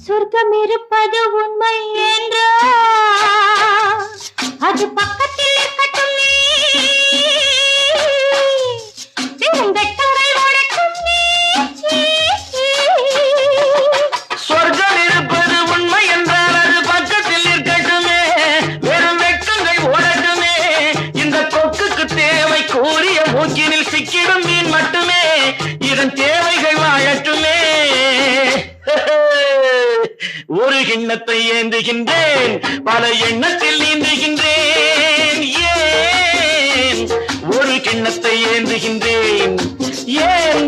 சொர்க்கம் இருப்பது உண்மை என்றால் அது பக்கத்தில் இருக்கட்டும் வெட்டங்கள் ஓடட்டும் சொர்க்கம் இருப்பது உண்மை என்றால் அது பக்கத்தில் இருக்கட்டுமே, வெறும் வெட்டங்கள் ஓடட்டுமே. இந்த கொக்குக்கு தேவை கூறிய மூக்கினில் சிக்கிடும் மீன் மட்டுமே, இதன் தேவைகள் வாழட்டுமே. ஒரு கிண்ணத்தை ஏந்துகின்றேன், பல எண்ணத்தில் நீந்துகின்றேன். ஏன் ஒரு கிண்ணத்தை ஏந்துகின்றேன், ஏன்